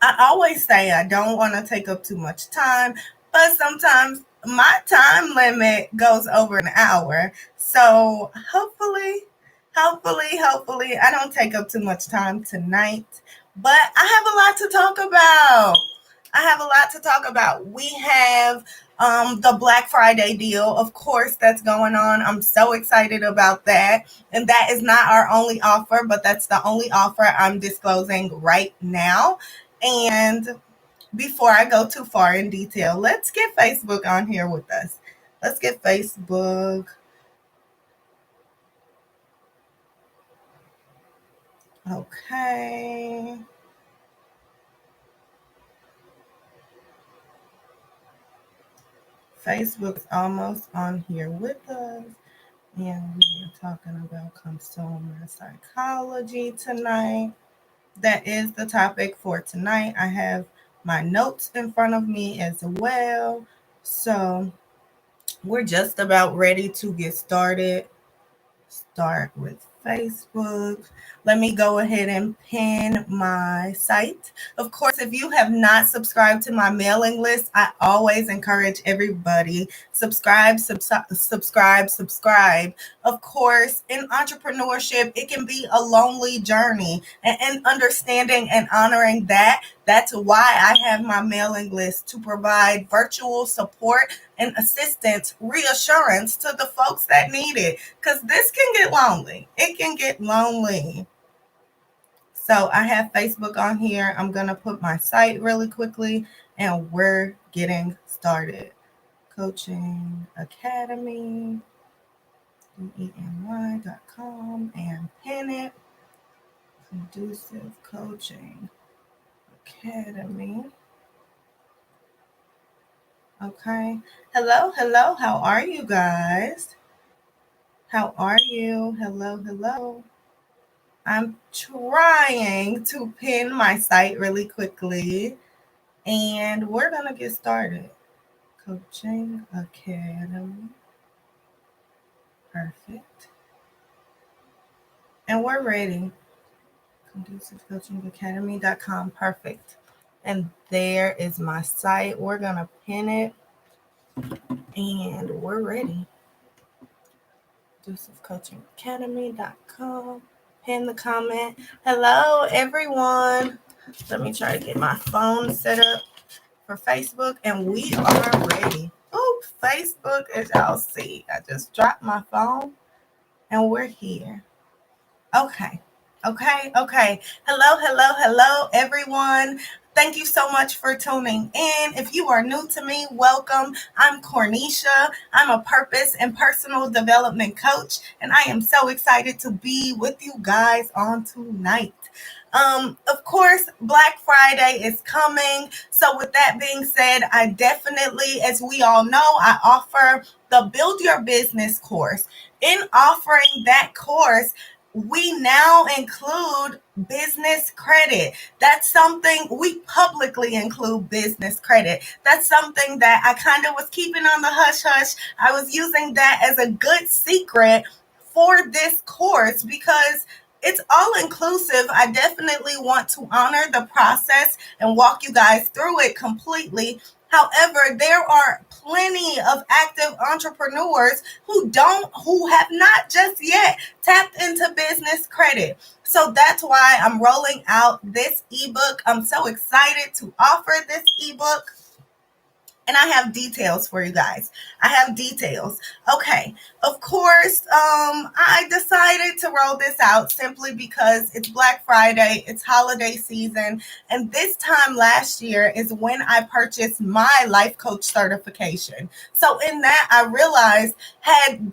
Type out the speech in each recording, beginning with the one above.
I always say I don't want to take up too much time, but sometimes my time limit goes over an hour. So hopefully, I don't take up too much time tonight. But I have a lot to talk about. We have the Black Friday deal, of course, that's going on. I'm so excited about that. And that is not our only offer, but that's the only offer I'm disclosing right now. And before I go too far in detail, let's get Facebook on here with us. Let's get Facebook. Okay. Facebook is almost on here with us. And we are talking about consumer psychology tonight. That is the topic for tonight. I have my notes in front of me as well. So we're just about ready to get started. Start with Facebook. Let me go ahead and pin my site. Of course, if you have not subscribed to my mailing list, I always encourage everybody subscribe. Of course, in entrepreneurship, it can be a lonely journey, and understanding and honoring that's why I have my mailing list to provide virtual support and assistance, reassurance to the folks that need it. Because this can get lonely. It can get lonely. So I have Facebook on here. I'm going to put my site really quickly and we're getting started. Coaching Academy, eny.com, and pin it. Conducive Coaching Academy. Okay. Hello. How are you guys? How are you? Hello. I'm trying to pin my site really quickly and we're going to get started. Coaching Academy. Perfect. And we're ready. ConduciveCoachingAcademy.com. Perfect. And there is my site. We're going to pin it and we're ready. ConduciveCoachingAcademy.com. Pin the comment. Hello, everyone. Let me try to get my phone set up for Facebook, and we are ready. Oh, Facebook, as y'all see, I just dropped my phone, and we're here. Okay. Hello, everyone. Thank you so much for tuning in. If you are new to me, welcome. I'm Cornisha. I'm a purpose and personal development coach, and I am so excited to be with you guys on tonight. Of course, Black Friday is coming. So, with that being said, I definitely, as we all know, I offer the Build Your Business course. In offering that course, we now include business credit. That's something we publicly include business credit. That's something that I kind of was keeping on the hush hush. I was using that as a good secret for this course because it's all inclusive. I definitely want to honor the process and walk you guys through it completely. However, there are plenty of active entrepreneurs who have not just yet tapped into business credit. So that's why I'm rolling out this ebook. I'm so excited to offer this ebook. And I have details for you guys. Okay. Of course, I decided to roll this out simply because it's Black Friday, it's holiday season, and this time last year is when I purchased my life coach certification. So in that, I realized had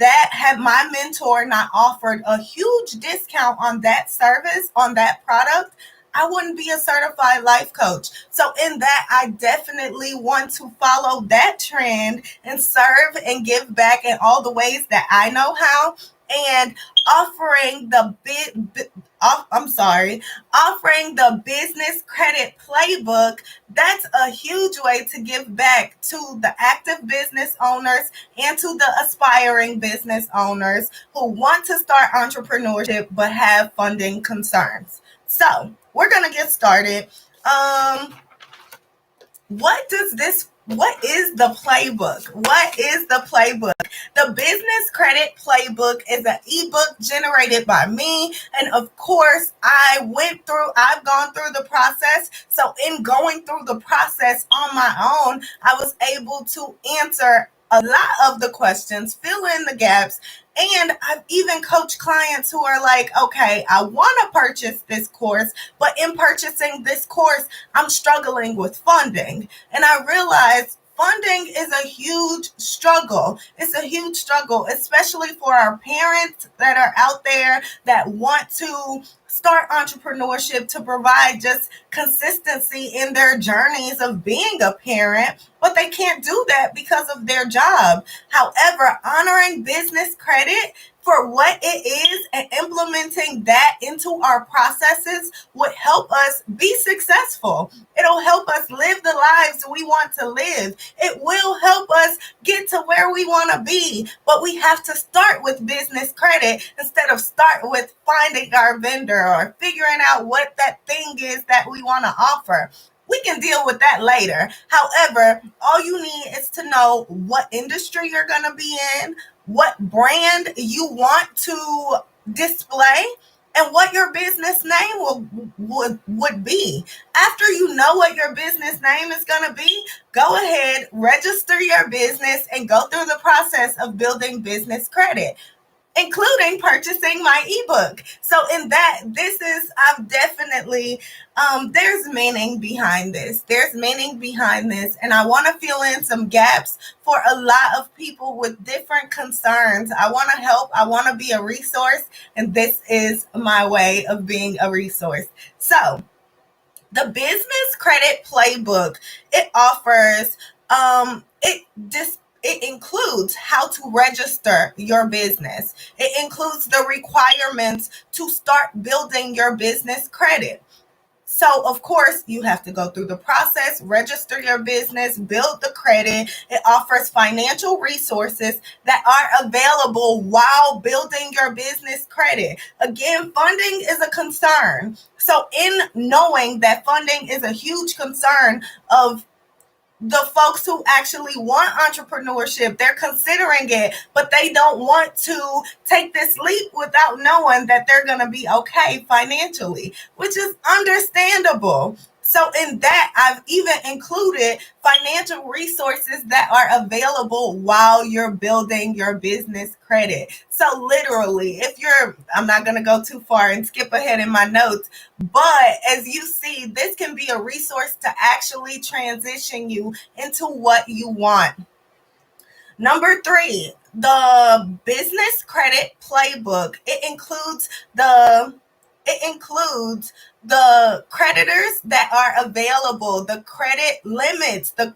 my mentor not offered a huge discount on that service, on that product, I wouldn't be a certified life coach. So in that, I definitely want to follow that trend and serve and give back in all the ways that I know how. And offering the offering the business credit playbook, that's a huge way to give back to the active business owners and to the aspiring business owners who want to start entrepreneurship but have funding concerns. So we're going to get started. What is the playbook? What is the playbook? The Business Credit Playbook is an ebook generated by me. And of course, I've gone through the process. So in going through the process on my own, I was able to answer a lot of the questions, fill in the gaps, and I've even coached clients who are like, okay, I want to purchase this course, but in purchasing this course, I'm struggling with funding. And I realized funding is a huge struggle. It's a huge struggle, especially for our parents that are out there that want to start entrepreneurship to provide just consistency in their journeys of being a parent, but they can't do that because of their job. However, honoring business credit for what it is and implementing that into our processes would help us be successful. It'll help us live the lives we want to live. It will help us get to where we want to be. But we have to start with business credit instead of start with finding our vendor or figuring out what that thing is that we want to offer. We can deal with that later. However, all you need is to know what industry you're going to be in, what brand you want to display, and what your business name would be. After you know what your business name is going to be, go ahead, register your business, and go through the process of building business credit, including purchasing my ebook. So in that, I'm definitely, there's meaning behind this. There's meaning behind this. And I want to fill in some gaps for a lot of people with different concerns. I want to help. I want to be a resource. And this is my way of being a resource. So the Business Credit Playbook, it offers, it includes how to register your business. It includes the requirements to start building your business credit. So, of course, you have to go through the process, register your business, build the credit. It offers financial resources that are available while building your business credit. Again, funding is a concern. So, in knowing that funding is a huge concern of the folks who actually want entrepreneurship, they're considering it, but they don't want to take this leap without knowing that they're going to be okay financially, which is understandable. So in that, I've even included financial resources that are available while you're building your business credit. So literally, I'm not going to go too far and skip ahead in my notes, but as you see, this can be a resource to actually transition you into what you want. Number 3, the Business Credit Playbook. It includes the creditors that are available, the credit limits, the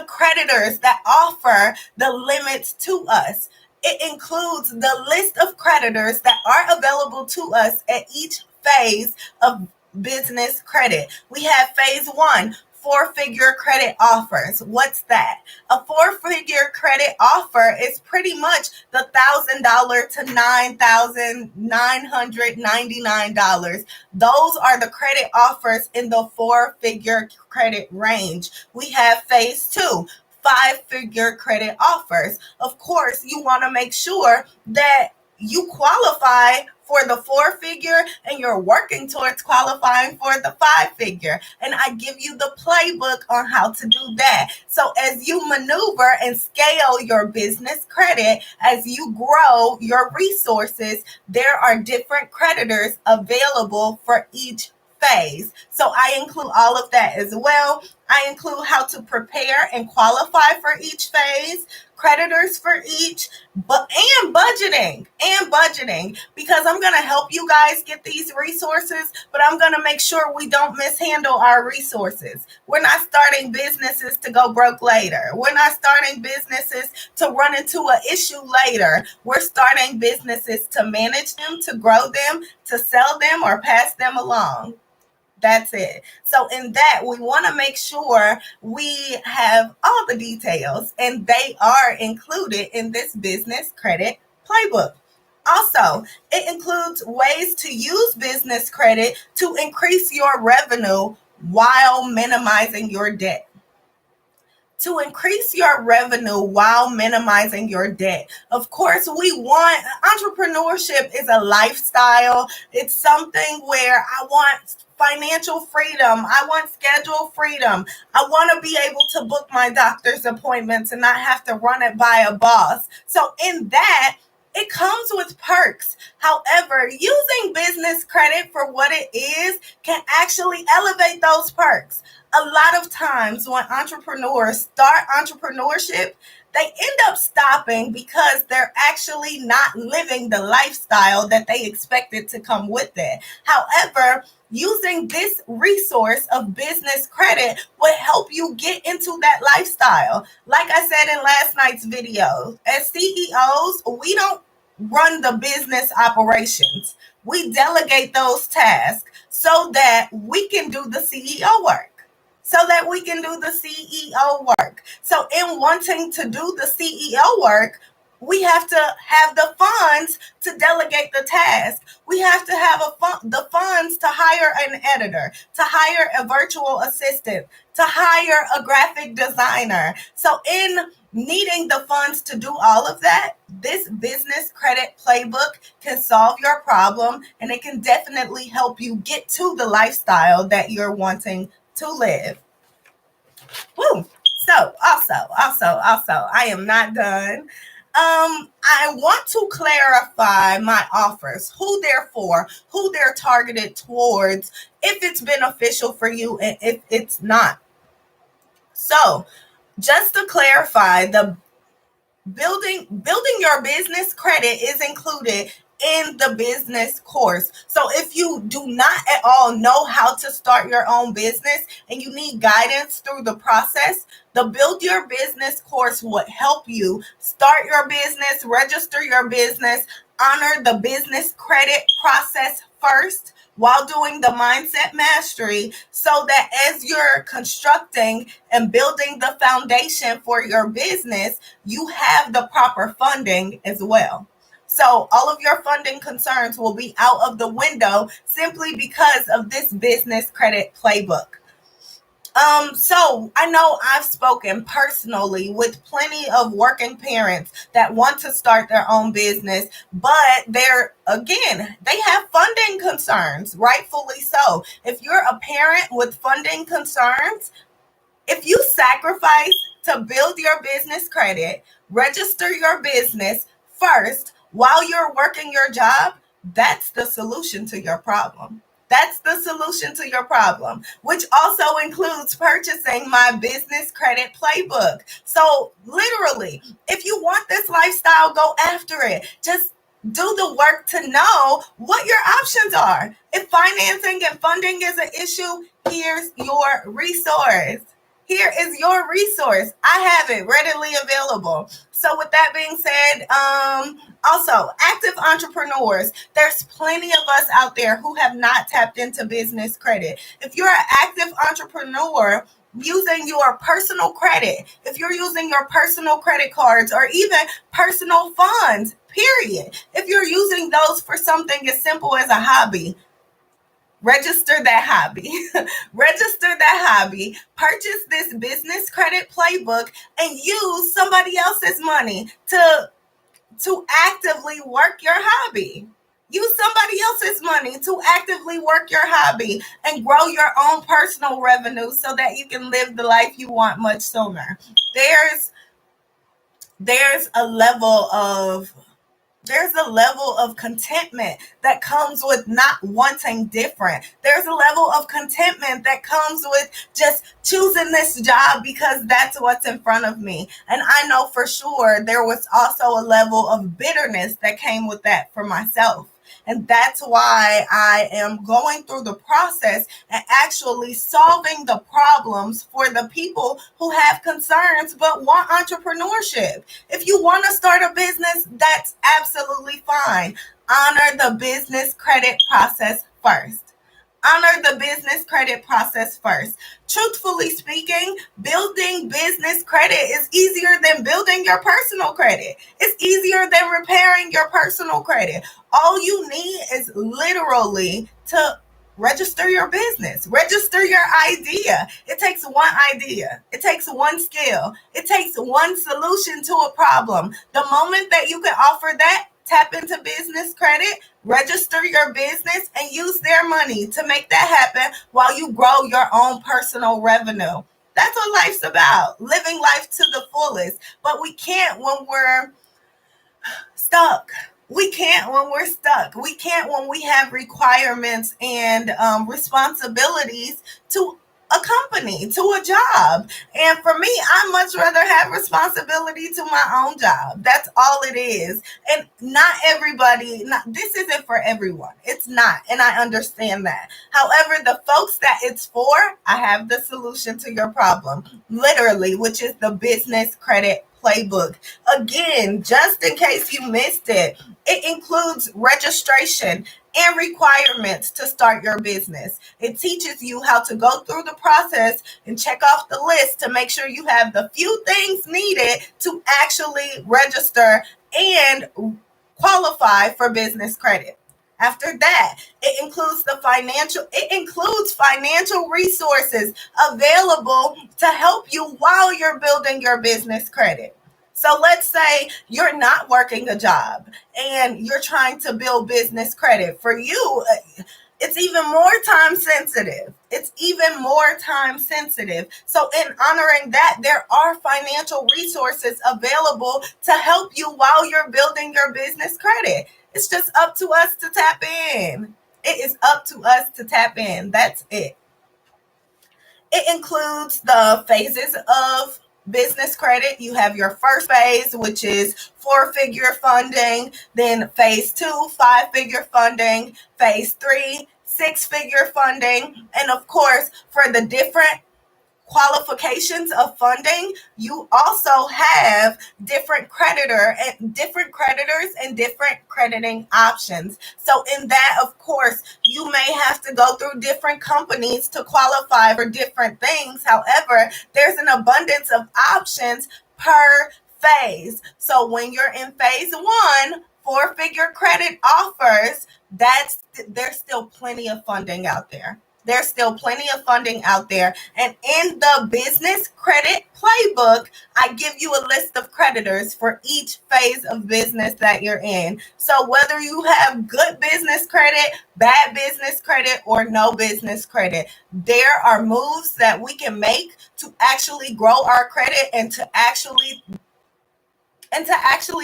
creditors that offer the limits to us. It includes the list of creditors that are available to us at each phase of business credit. We have phase 1, 4-figure credit offers. What's that? A 4-figure credit offer is pretty much the $1,000 to $9,999. Those are the credit offers in the 4-figure credit range. We have phase 2, 5-figure credit offers. Of course, you want to make sure that you qualify for the 4-figure and you're working towards qualifying for the 5-figure. And I give you the playbook on how to do that. So as you maneuver and scale your business credit, as you grow your resources, there are different creditors available for each phase. So I include all of that as well. I include how to prepare and qualify for each phase, creditors for each, and budgeting, because I'm going to help you guys get these resources, but I'm going to make sure we don't mishandle our resources. We're not starting businesses to go broke later. We're not starting businesses to run into an issue later. We're starting businesses to manage them, to grow them, to sell them, or pass them along. That's it. So in that, we want to make sure we have all the details, and they are included in this Business Credit Playbook. Also, it includes ways to use business credit to increase your revenue while minimizing your debt. To increase your revenue while minimizing your debt. Of course, we want entrepreneurship is a lifestyle. It's something where I want financial freedom. I want schedule freedom. I want to be able to book my doctor's appointments and not have to run it by a boss. So in that, it comes with perks. However, using business credit for what it is can actually elevate those perks. A lot of times when entrepreneurs start entrepreneurship, they end up stopping because they're actually not living the lifestyle that they expected to come with it. However, using this resource of business credit will help you get into that lifestyle. Like I said in last night's video, as CEOs, we don't run the business operations. We delegate those tasks so that we can do the CEO work. So that we can do the CEO work. So in wanting to do the CEO work, we have to have the funds to delegate the task. We have to have the funds to hire an editor, to hire a virtual assistant, to hire a graphic designer. So in needing the funds to do all of that, this business credit playbook can solve your problem, and it can definitely help you get to the lifestyle that you're wanting to live. Woo. So also, I am not done. I want to clarify my offers, who they're for, who they're targeted towards, if it's beneficial for you and if it's not. So just to clarify, the building your business credit is included in the business course. So if you do not at all know how to start your own business and you need guidance through the process, the Build Your Business course would help you start your business, register your business, honor the business credit process first while doing the mindset mastery, so that as you're constructing and building the foundation for your business, you have the proper funding as well. So all of your funding concerns will be out of the window simply because of this business credit playbook. So I know I've spoken personally with plenty of working parents that want to start their own business, but they have funding concerns, rightfully so. If you're a parent with funding concerns, if you sacrifice to build your business credit, register your business first while you're working your job, that's the solution to your problem. That's the solution to your problem, which also includes purchasing my business credit playbook. So literally, if you want this lifestyle, go after it. Just do the work to know what your options are. If financing and funding is an issue, here's your resource. Here is your resource. I have it readily available. So with that being said, also active entrepreneurs, there's plenty of us out there who have not tapped into business credit. If you're an active entrepreneur using your personal credit, if you're using your personal credit cards or even personal funds, period, if you're using those for something as simple as a hobby, register that hobby. Register that hobby. Purchase this business credit playbook and use somebody else's money to actively work your hobby. Use somebody else's money to actively work your hobby and grow your own personal revenue so that you can live the life you want much sooner. There's a level of contentment that comes with not wanting different. There's a level of contentment that comes with just choosing this job because that's what's in front of me. And I know for sure there was also a level of bitterness that came with that for myself. And that's why I am going through the process and actually solving the problems for the people who have concerns but want entrepreneurship. If you want to start a business, that's absolutely fine. Honor the business credit process first. honor the business credit process first. Truthfully speaking, building business credit is easier than building your personal credit. It's easier than repairing your personal credit. All you need is literally to register your business, register your idea. It takes one idea, it takes one skill, it takes one solution to a problem. The moment that you can offer that, tap into business credit, register your business, and use their money to make that happen while you grow your own personal revenue. That's what life's about, living life to the fullest. But we can't when we're stuck. We can't when we're stuck. We can't when we have requirements and responsibilities to a company, to a job. And for me, I much rather have responsibility to my own job. That's all it is. And not everybody, this isn't for everyone. It's not. And I understand that. However, the folks that it's for, I have the solution to your problem, literally, which is the business credit playbook. Again, just in case you missed it, it includes registration and requirements to start your business. It teaches you how to go through the process and check off the list to make sure you have the few things needed to actually register and qualify for business credit. After that, it includes financial resources available to help you while you're building your business credit. So let's say you're not working a job and you're trying to build business credit. For you, it's even more time sensitive. So in honoring that, there are financial resources available to help you while you're building your business credit. It's just up to us to tap in. It is up to us to tap in. That's it. It includes the phases of business credit. You have your first phase, which is 4-figure funding, then phase 2, 5-figure funding, phase 3, 6-figure funding, and of course, for the different qualifications of funding, you also have different creditors and different crediting options. So in that, of course, you may have to go through different companies to qualify for different things. However, there's an abundance of options per phase. So when you're in phase 1, 4-figure credit offers, there's still plenty of funding out there. There's still plenty of funding out there. And in the business credit playbook, I give you a list of creditors for each phase of business that you're in. So whether you have good business credit, bad business credit, or no business credit, there are moves that we can make to actually grow our credit and to actually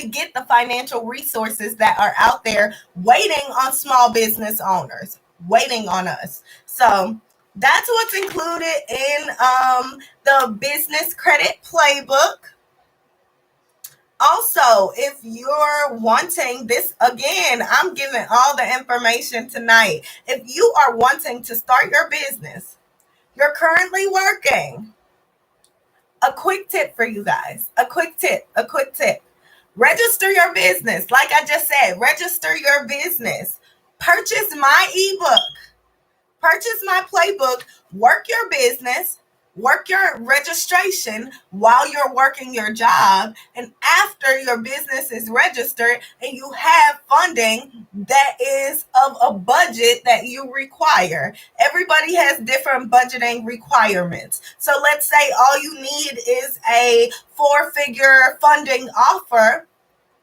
get the financial resources that are out there waiting on small business owners, waiting on us. So that's what's included in the business credit playbook. Also, if you're wanting this, again, I'm giving all the information tonight. If you are wanting to start your business, you're currently working, a quick tip for you guys, a quick tip. Register your business. Like I just said, register your business. Purchase my ebook. Purchase my playbook. Work your business. Work your registration while you're working your job. And after your business is registered and you have funding that is of a budget that you require. Everybody has different budgeting requirements. So let's say all you need is a 4-figure funding offer.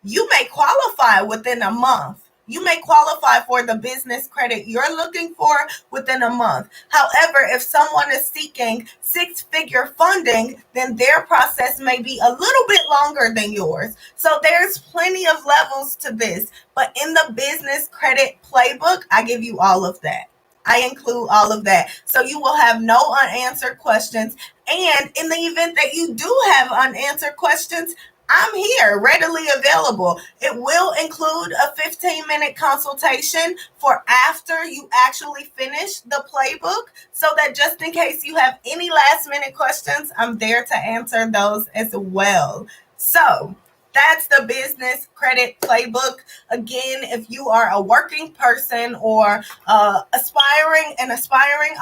You may qualify within a month. You may qualify for the business credit you're looking for within a month. However, if someone is seeking 6-figure funding, then their process may be a little bit longer than yours. So there's plenty of levels to this. But in the business credit playbook, I give you all of that. I include all of that. So you will have no unanswered questions. And in the event that you do have unanswered questions, I'm here, readily available. It will include a 15-minute consultation for after you actually finish the playbook, so that just in case you have any last-minute questions, I'm there to answer those as well. So That's the business credit playbook. Again, if you are a working person or aspiring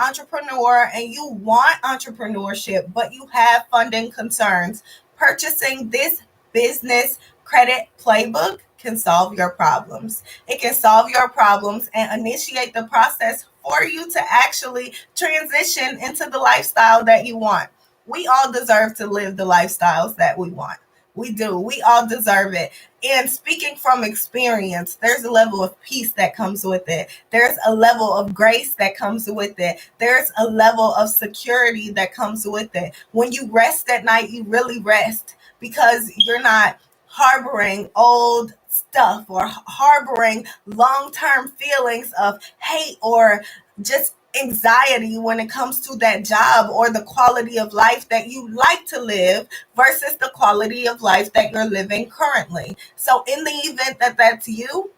entrepreneur and you want entrepreneurship, but you have funding concerns, purchasing this business credit playbook can solve your problems. It can solve your problems and initiate the process for you to actually transition into the lifestyle that you want. We all deserve to live the lifestyles that we want. We do. We all deserve it. And speaking from experience, there's a level of peace that comes with it. There's a level of grace that comes with it. There's a level of security that comes with it. When you rest at night, you really rest because you're not harboring old stuff or harboring long-term feelings of hate or just anxiety when it comes to that job or the quality of life that you like to live versus the quality of life that you're living currently. So in the event that that's you,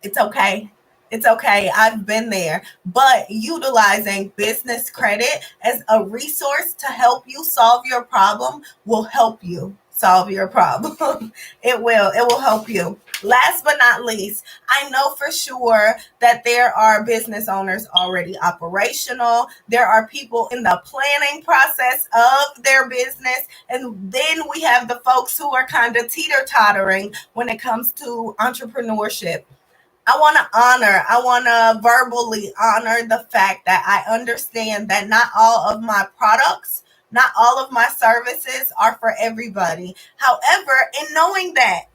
it's okay. It's okay. I've been there. But utilizing business credit as a resource to help you solve your problem will help you solve your problem. It will. It will help you. Last but not least, I know for sure that there are business owners already operational. There are people in the planning process of their business. And then we have the folks who are kind of teeter tottering when it comes to entrepreneurship. I want to verbally honor the fact that I understand that not all of my products, not all of my services are for everybody. However, in knowing that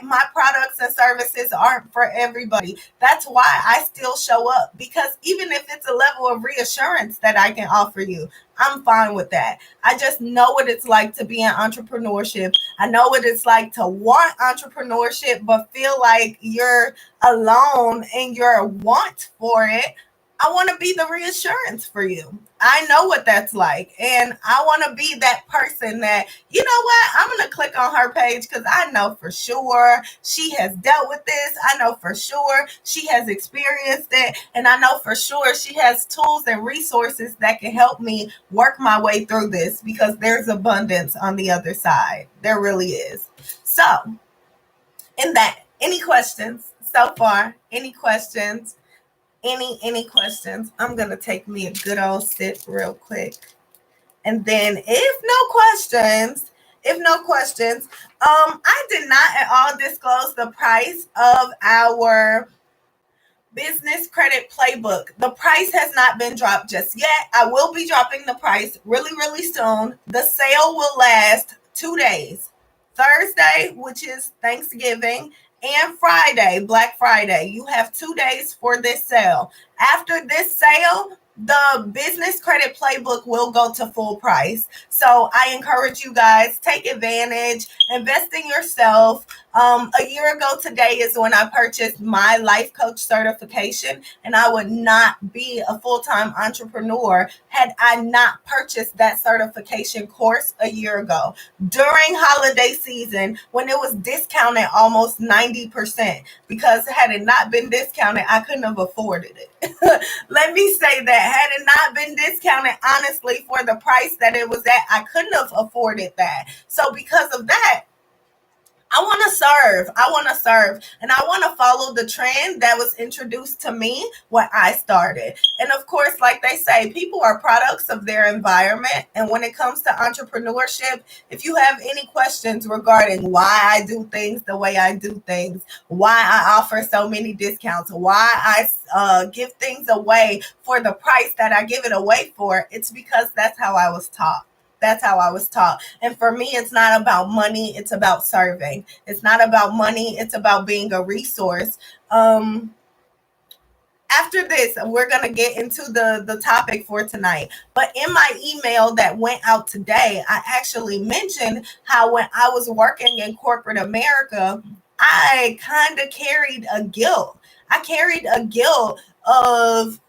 my products and services aren't for everybody, that's why I still show up because even if it's a level of reassurance that I can offer you, I'm fine with that. I just know what it's like to be in entrepreneurship. I know what it's like to want entrepreneurship, but feel like you're alone in your want for it. I want to be the reassurance for you. I know what that's like. And I want to be that person that, you know what, I'm going to click on her page because I know for sure she has dealt with this. I know for sure she has experienced it. And I know for sure she has tools and resources that can help me work my way through this because there's abundance on the other side. There really is. So, in that, any questions so far? Any questions? Any questions? I'm gonna take me a good old sip real quick. And then if no questions, I did not at all disclose the price of our business credit playbook. The price has not been dropped just yet. I will be dropping the price really, really soon. The sale will last 2 days. Thursday, which is Thanksgiving, and Friday, Black Friday. You have 2 days for this sale. After this sale, the business credit playbook will go to full price. So I encourage you guys, take advantage, invest in yourself. A year ago today is when I purchased my life coach certification, and I would not be a full-time entrepreneur had I not purchased that certification course a year ago during holiday season when it was discounted almost 90%, because had it not been discounted, I couldn't have afforded it. Let me say that had it not been discounted, honestly, for the price that it was at, I couldn't have afforded that. So because of that, I want to serve. I want to serve. And I want to follow the trend that was introduced to me when I started. And of course, like they say, people are products of their environment. And when it comes to entrepreneurship, if you have any questions regarding why I do things the way I do things, why I offer so many discounts, why I give things away for the price that I give it away for, it's because that's how I was taught. That's how I was taught. And for me, it's not about money. It's about serving. It's not about money. It's about being a resource. After this, we're going to get into the topic for tonight. But in my email that went out today, I actually mentioned how when I was working in corporate America, I kind of carried a guilt. I carried a guilt of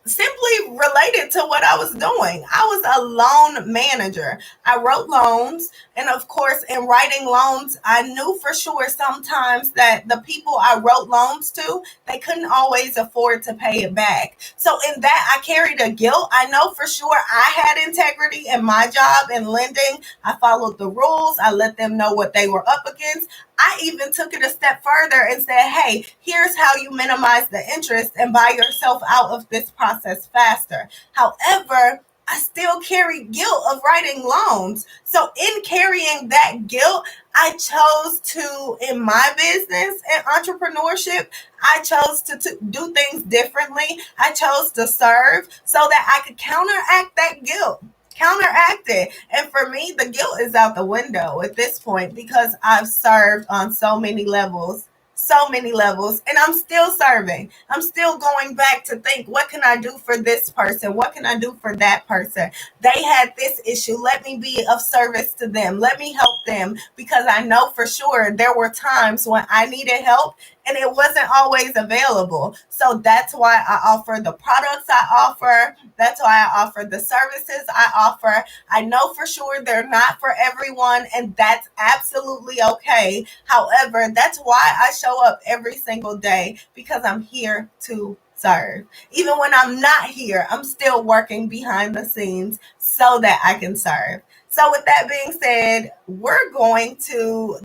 simply related to what I was doing. I was a loan manager. I wrote loans. And of course, in writing loans, I knew for sure sometimes that the people I wrote loans to, they couldn't always afford to pay it back. So in that, I carried a guilt. I know for sure I had integrity in my job in lending. I followed the rules. I let them know what they were up against. I even took it a step further and said, hey, here's how you minimize the interest and buy yourself out of this process faster. However, I still carry guilt of writing loans. So in carrying that guilt, I chose to, in my business and entrepreneurship, I chose to do things differently. I chose to serve so that I could counteract that guilt. Counteract it. And for me, the guilt is out the window at this point because I've served on so many levels. So many levels, and I'm still serving. I'm still going back to think, what can I do for this person? What can I do for that person? They had this issue. Let me be of service to them. Let me help them because I know for sure there were times when I needed help and it wasn't always available. So that's why I offer the products I offer. That's why I offer the services I offer. I know for sure they're not for everyone, and that's absolutely okay. However, that's why I show up every single day because I'm here to serve. Even when I'm not here, I'm still working behind the scenes so that I can serve. So with that being said,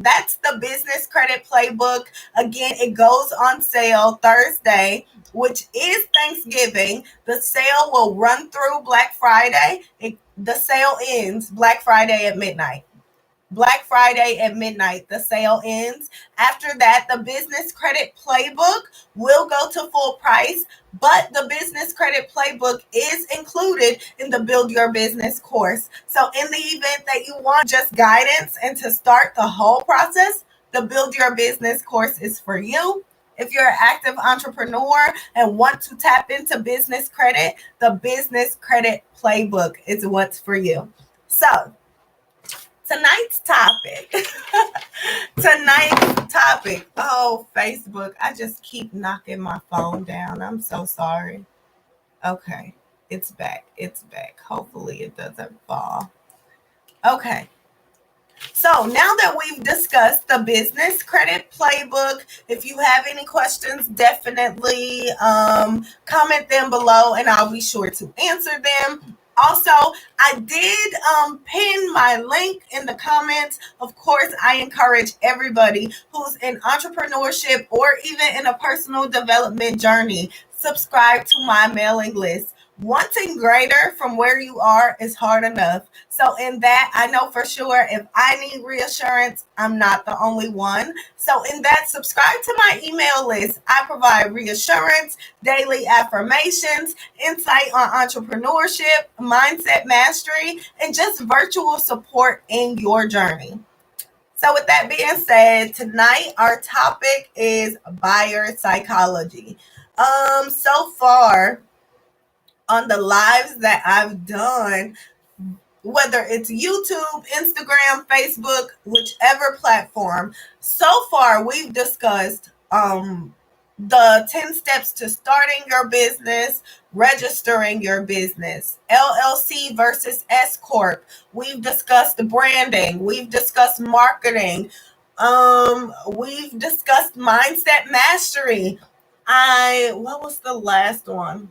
that's the business credit playbook. Again, it goes on sale Thursday, which is Thanksgiving. The sale will run through Black Friday. The sale ends Black Friday at midnight. Black Friday at midnight, the sale ends. After that, the business credit playbook will go to full price, but the business credit playbook is included in the Build Your Business course. So in the event that you want just guidance and to start the whole process, the Build Your Business course is for you. If you're an active entrepreneur and want to tap into business credit, the business credit playbook is what's for you. So tonight's topic. Oh, Facebook. I just keep knocking my phone down. I'm so sorry. Okay. It's back. Hopefully it doesn't fall. Okay. So now that we've discussed the business credit playbook, if you have any questions, definitely comment them below and I'll be sure to answer them. Also, I did pin my link in the comments. Of course, I encourage everybody who's in entrepreneurship or even in a personal development journey, subscribe to my mailing list. Wanting greater from where you are is hard enough. So in that, I know for sure if I need reassurance, I'm not the only one. So in that, subscribe to my email list. I provide reassurance, daily affirmations, insight on entrepreneurship, mindset mastery, and just virtual support in your journey. So with that being said, tonight our topic is buyer psychology. So far, on the lives that I've done, whether it's YouTube, Instagram, Facebook, whichever platform, so far we've discussed the 10 steps to starting your business, registering your business, LLC versus S Corp. We've discussed branding. We've discussed marketing. We've discussed mindset mastery. What was the last one?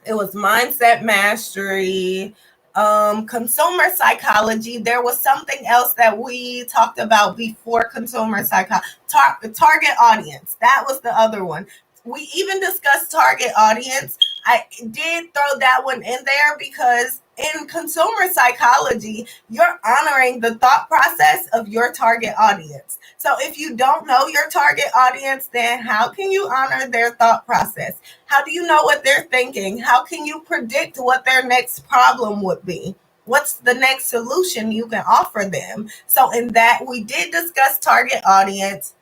It was mindset mastery, consumer psychology. There was something else that we talked about before consumer psychology. Target audience. That was the other one. We even discussed target audience. I did throw that one in there because in consumer psychology, you're honoring the thought process of your target audience. So if you don't know your target audience, then how can you honor their thought process? How do you know what they're thinking? How can you predict what their next problem would be? What's the next solution you can offer them? So in that, we did discuss target audience.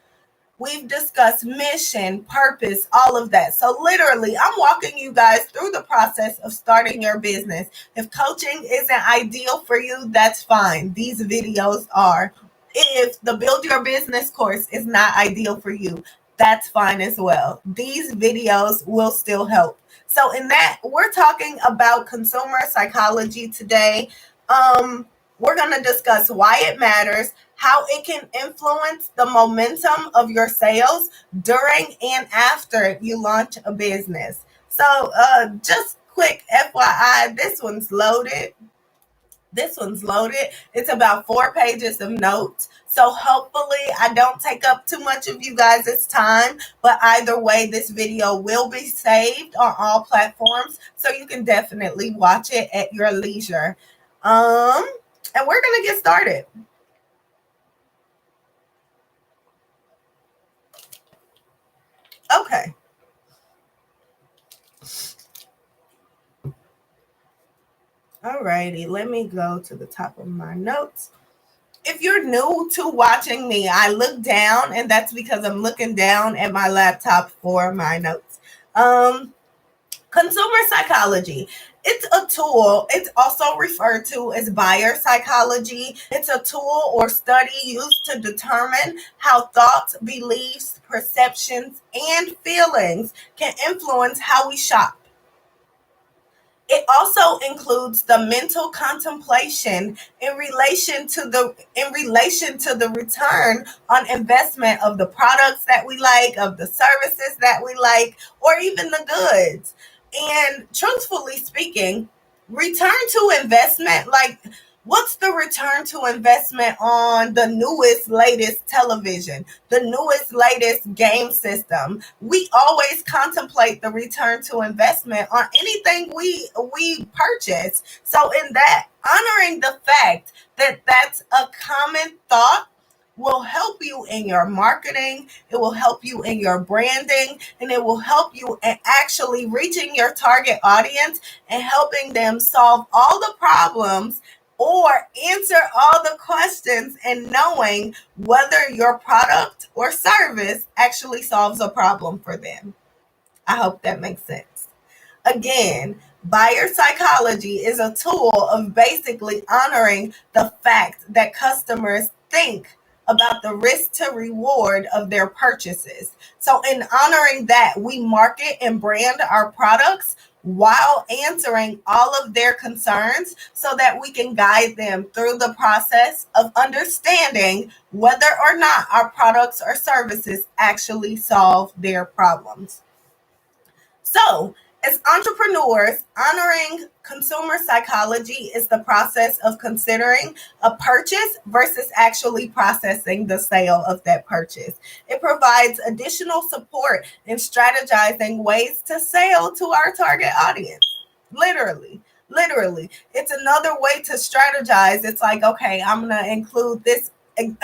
We've discussed mission, purpose, all of that. So literally, I'm walking you guys through the process of starting your business. If coaching isn't ideal for you, that's fine. These videos are. If the Build Your Business course is not ideal for you, that's fine as well. These videos will still help. So in that, we're talking about consumer psychology today. We're going to discuss why it matters, how it can influence the momentum of your sales during and after you launch a business. So just quick FYI, this one's loaded. It's about 4 pages of notes. So hopefully I don't take up too much of you guys' time. But either way, this video will be saved on all platforms. So you can definitely watch it at your leisure. And we're going to get started. Okay. Alrighty, let me go to the top of my notes. If you're new to watching me, I look down, and that's because I'm looking down at my laptop for my notes. Consumer psychology. It's a tool. It's also referred to as buyer psychology. It's a tool or study used to determine how thoughts, beliefs, perceptions, and feelings can influence how we shop. It also includes the mental contemplation in relation to the return on investment of the products that we like, of the services that we like, or even the goods. And truthfully speaking, return to investment, like what's the return to investment on the newest, latest television, the newest, latest game system? We always contemplate the return to investment on anything we purchase. So in that, honoring the fact that that's a common thought will help you in your marketing, it will help you in your branding, and it will help you in actually reaching your target audience and helping them solve all the problems or answer all the questions and knowing whether your product or service actually solves a problem for them. I hope that makes sense. Again, buyer psychology is a tool of basically honoring the fact that customers think about the risk to reward of their purchases. So, in honoring that, we market and brand our products while answering all of their concerns so that we can guide them through the process of understanding whether or not our products or services actually solve their problems. So, as entrepreneurs, honoring consumer psychology is the process of considering a purchase versus actually processing the sale of that purchase. It provides additional support in strategizing ways to sell to our target audience. Literally. Literally. It's another way to strategize. It's like, okay, I'm going to include this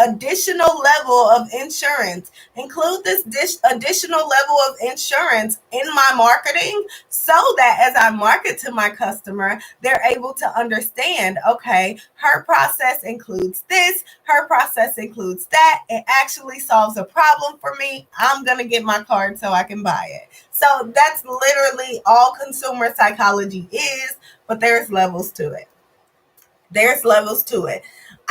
additional level of insurance. Include this additional level of insurance in my marketing so that as I market to my customer, they're able to understand, okay, her process includes this, her process includes that. It actually solves a problem for me. I'm going to get my card so I can buy it. So that's literally all consumer psychology is, but there's levels to it.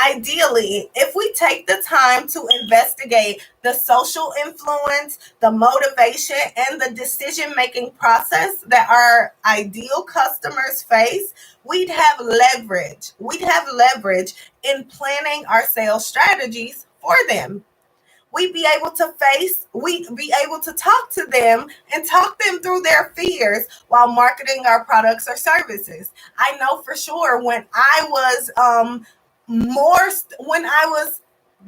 Ideally, if we take the time to investigate the social influence, the motivation, and the decision making process that our ideal customers face, we'd have leverage. We'd have leverage in planning our sales strategies for them. We'd be able to talk to them and talk them through their fears while marketing our products or services. I know for sure when I was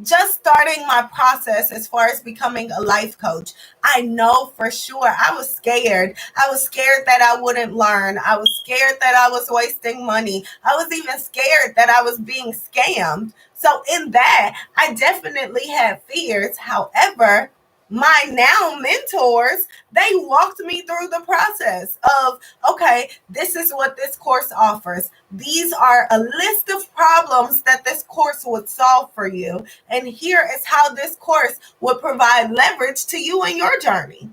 just starting my process as far as becoming a life coach, I know for sure I was scared. I was scared that I wouldn't learn. I was scared that I was wasting money. I was even scared that I was being scammed. So, in that, I definitely had fears. However, my now mentors, they walked me through the process of, okay, this is what this course offers. These are a list of problems that this course would solve for you. And here is how this course would provide leverage to you in your journey.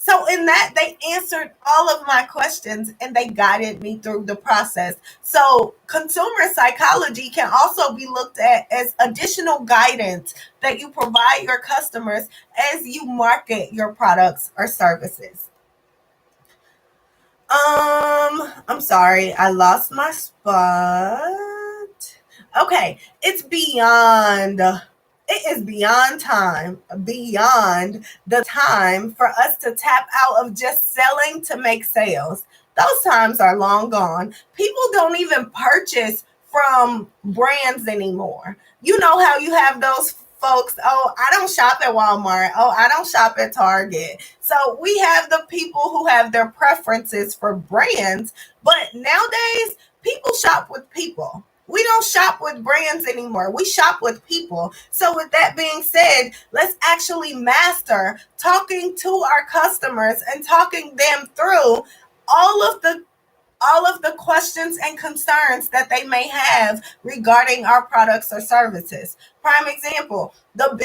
So in that, they answered all of my questions and they guided me through the process. So consumer psychology can also be looked at as additional guidance that you provide your customers as you market your products or services. I'm sorry, I lost my spot. Okay, it is beyond the time for us to tap out of just selling to make sales. Those times are long gone. People don't even purchase from brands anymore. You know how you have those folks, oh, I don't shop at Walmart. Oh, I don't shop at Target. So we have the people who have their preferences for brands, but nowadays people shop with people. We don't shop with brands anymore. We shop with people. So with that being said, let's actually master talking to our customers and talking them through all of the all of the questions and concerns that they may have regarding our products or services. Prime example, the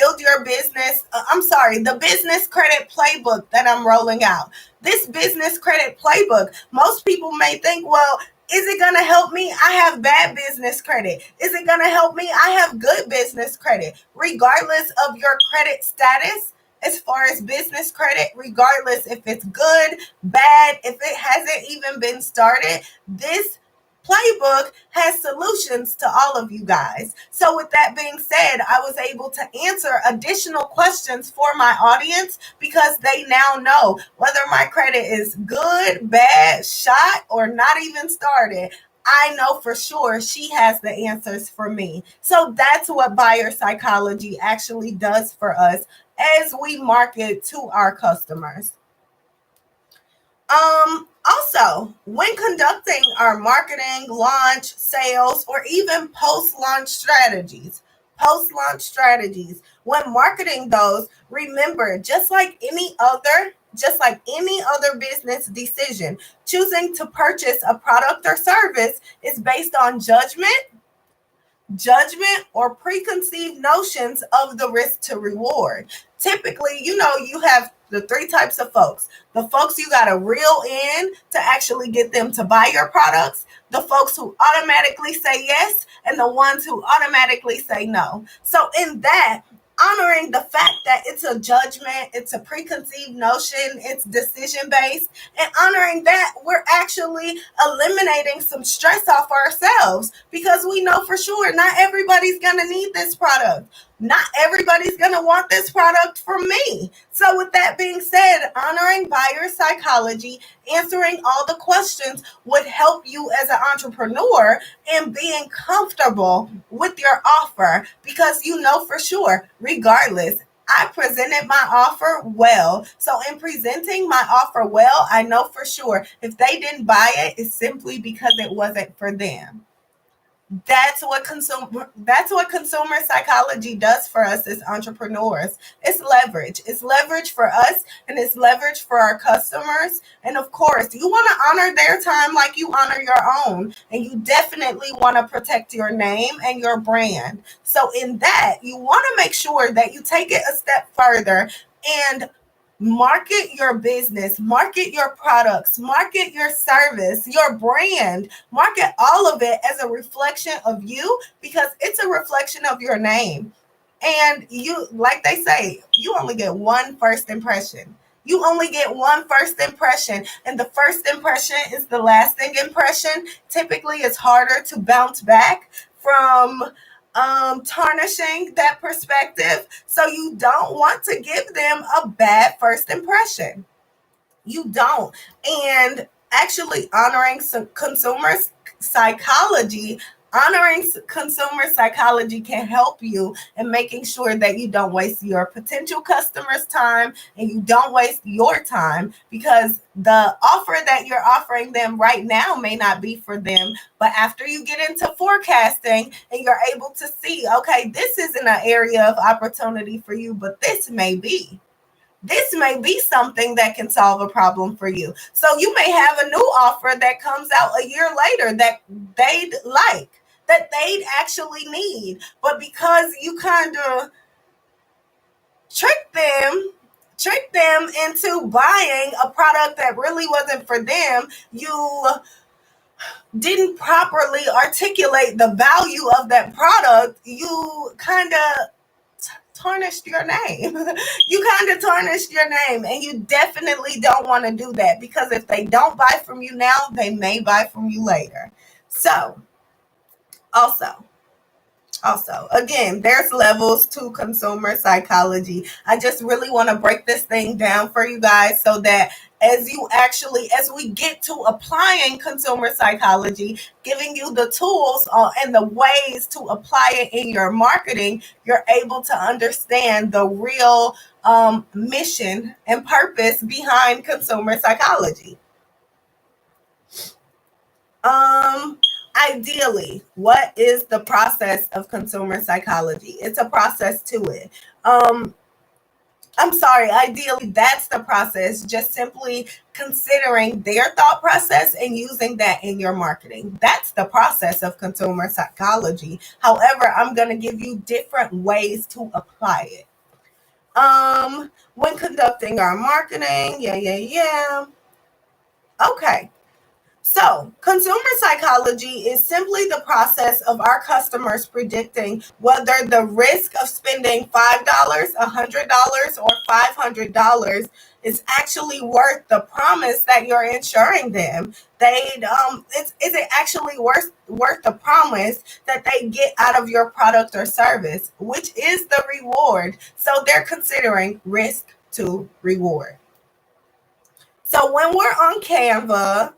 business credit playbook that I'm rolling out. This business credit playbook, most people may think, well, is it going to help me? I have bad business credit. Is it going to help me? I have good business credit. Regardless of your credit status, as far as business credit, regardless if it's good, bad, if it hasn't even been started, this playbook has solutions to all of you guys. So, with that being said, I was able to answer additional questions for my audience because they now know whether my credit is good, bad, shot, or not even started. I know for sure she has the answers for me. So that's what buyer psychology actually does for us as we market to our customers. Also, when conducting our marketing, launch, sales, or even post-launch strategies, when marketing those, remember, just like any other business decision, choosing to purchase a product or service is based on judgment or preconceived notions of the risk to reward. Typically, you have the three types of folks. The folks you got to reel in to actually get them to buy your products, the folks who automatically say yes, and the ones who automatically say no. So, in that, honoring the fact that it's a judgment, it's a preconceived notion, it's decision based, and honoring that, we're actually eliminating some stress off ourselves because we know for sure not everybody's going to need this product. Not everybody's going to want this product from me. So, with that being said, honoring buyer psychology, answering all the questions would help you as an entrepreneur in being comfortable with your offer because you know for sure, regardless, I presented my offer well. So, in presenting my offer well, I know for sure if they didn't buy it, it's simply because it wasn't for them. That's what consumer psychology does for us as entrepreneurs. It's leverage. It's leverage for us and it's leverage for our customers. And of course, you want to honor their time like you honor your own. And you definitely want to protect your name and your brand. So in that, you want to make sure that you take it a step further and market your business, market your products, market your service, your brand, market all of it as a reflection of you because it's a reflection of your name. And you, like they say, you only get one first impression. You only get one first impression, and the first impression is the lasting impression. Typically, it's harder to bounce back from tarnishing that perspective. So, you don't want to give them a bad first impression. You don't. And actually honoring some psychology, consumer psychology can help you in making sure that you don't waste your potential customers' time and you don't waste your time because the offer that you're offering them right now may not be for them. But after you get into forecasting and you're able to see, okay, this isn't an area of opportunity for you, but this may be something that can solve a problem for you. So you may have a new offer that comes out a year later that they'd like, that they'd actually need. But because you kind of trick them trick them into buying a product that really wasn't for them. You didn't properly articulate the value of that product. You kind of tarnished your name. You kind of tarnished your name, and you definitely don't want to do that, because if they don't buy from you now, they may buy from you later. So, also, again, there's levels to consumer psychology. I just really want to break this thing down for you guys, so that as we get to applying consumer psychology, giving you the tools and the ways to apply it in your marketing, you're able to understand the real mission and purpose behind consumer psychology. Ideally, what is the process of consumer psychology? It's a process to it. I'm sorry, ideally, that's the process. Just simply considering their thought process and using that in your marketing. That's the process of consumer psychology. However, I'm going to give you different ways to apply it. When conducting our marketing, yeah. Okay. So, consumer psychology is simply the process of our customers predicting whether the risk of spending $5, $100, or $500 is actually worth the promise that you're insuring them. Is it actually worth the promise that they get out of your product or service, which is the reward? So they're considering risk to reward. So when we're on Canva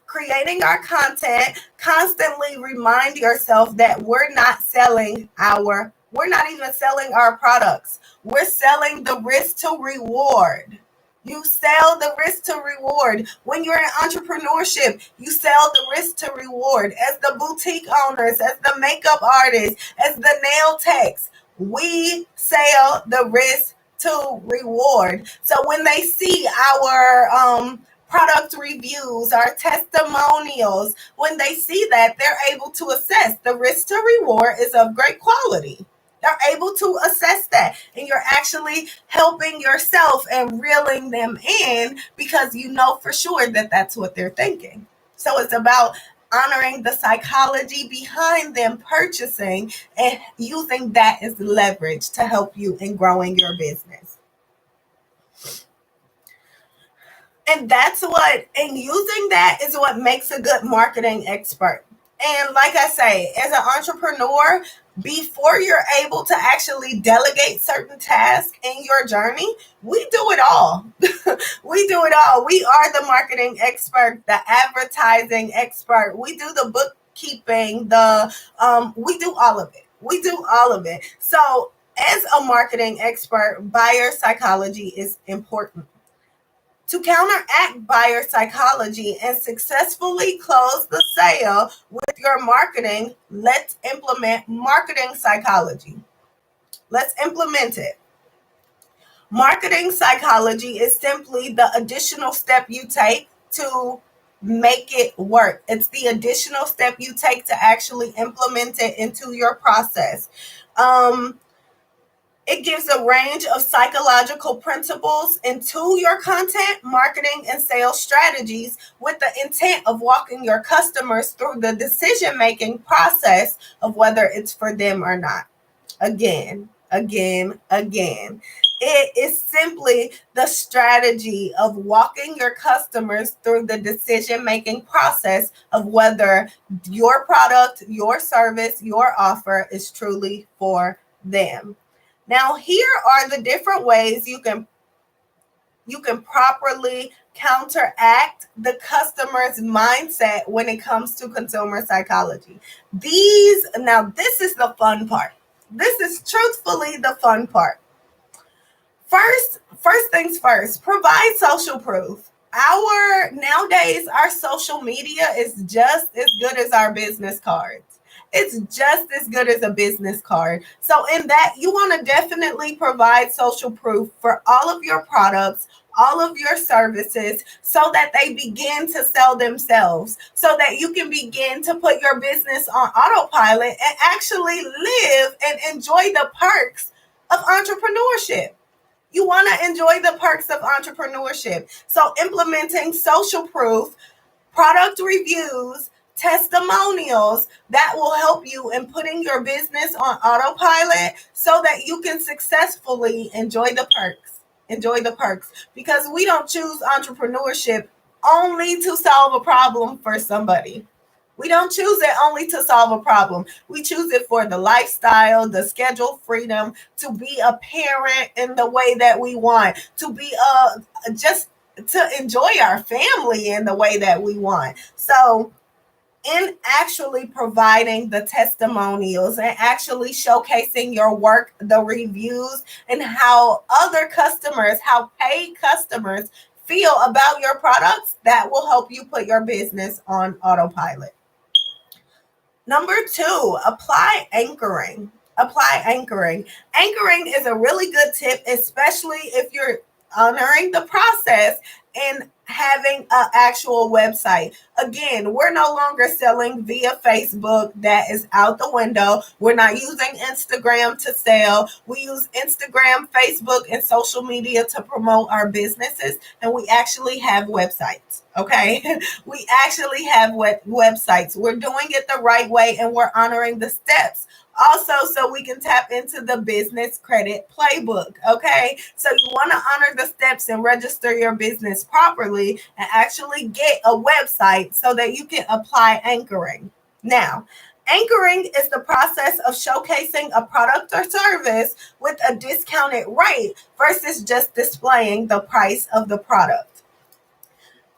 creating our content, constantly remind yourself that we're not even selling our products. We're selling the risk to reward. You sell the risk to reward. When you're in entrepreneurship, you sell the risk to reward. As the boutique owners, as the makeup artists, as the nail techs, we sell the risk to reward. So when they see our product reviews, our testimonials, when they see that, they're able to assess the risk to reward is of great quality. They're able to assess that, and you're actually helping yourself and reeling them in, because you know for sure that that's what they're thinking. So it's about honoring the psychology behind them purchasing and using that as leverage to help you in growing your business. And using that is what makes a good marketing expert. And like I say, as an entrepreneur, before you're able to actually delegate certain tasks in your journey, we do it all. We do it all. We are the marketing expert, the advertising expert. We do the bookkeeping, we do all of it. We do all of it. So as a marketing expert, buyer psychology is important. To counteract buyer psychology and successfully close the sale with your marketing, let's implement marketing psychology. Let's implement it. Marketing psychology is simply the additional step you take to make it work. It's the additional step you take to actually implement it into your process. It gives a range of psychological principles into your content, marketing, and sales strategies with the intent of walking your customers through the decision-making process of whether it's for them or not. Again. It is simply the strategy of walking your customers through the decision-making process of whether your product, your service, your offer is truly for them. Now, here are the different ways you can properly counteract the customer's mindset when it comes to consumer psychology. This is the fun part. This is truthfully the fun part. First things first, provide social proof. Nowadays, our social media is just as good as our business cards. It's just as good as a business card. So in that, you want to definitely provide social proof for all of your products, all of your services, so that they begin to sell themselves, so that you can begin to put your business on autopilot and actually live and enjoy the perks of entrepreneurship. You want to enjoy the perks of entrepreneurship. So implementing social proof, product reviews, testimonials that will help you in putting your business on autopilot so that you can successfully enjoy the perks. Enjoy the perks because we don't choose entrepreneurship only to solve a problem for somebody. We don't choose it only to solve a problem. We choose it for the lifestyle, the schedule freedom, to be a parent in the way that we want, to be just to enjoy our family in the way that we want. So, in actually providing the testimonials and actually showcasing your work, the reviews, and how other customers, how paid customers feel about your products, that will help you put your business on autopilot. Number two, apply anchoring. Apply anchoring. Anchoring is a really good tip, especially if you're honoring the process and having an actual website. Again, we're no longer selling via Facebook. That is out the window. We're not using Instagram to sell. We use Instagram, Facebook, and social media to promote our businesses, and we actually have websites. Okay. We actually have websites. We're doing it the right way and we're honoring the steps. Also, so we can tap into the business credit playbook. Okay. So you want to honor the steps and register your business properly and actually get a website so that you can apply anchoring. Now, anchoring is the process of showcasing a product or service with a discounted rate versus just displaying the price of the product.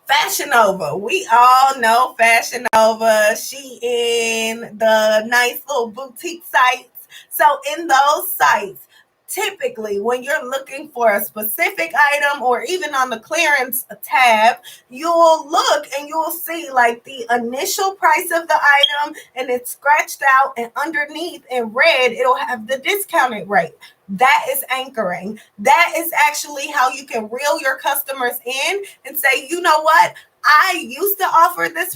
Fashion Nova. We all know Fashion Nova, Shein, the nice little boutique sites. So in those sites, typically when you're looking for a specific item or even on the clearance tab, you'll look and you'll see like the initial price of the item and it's scratched out, and underneath in red it'll have the discounted rate. That is anchoring. That is actually how you can reel your customers in and say, you know what? I used to offer this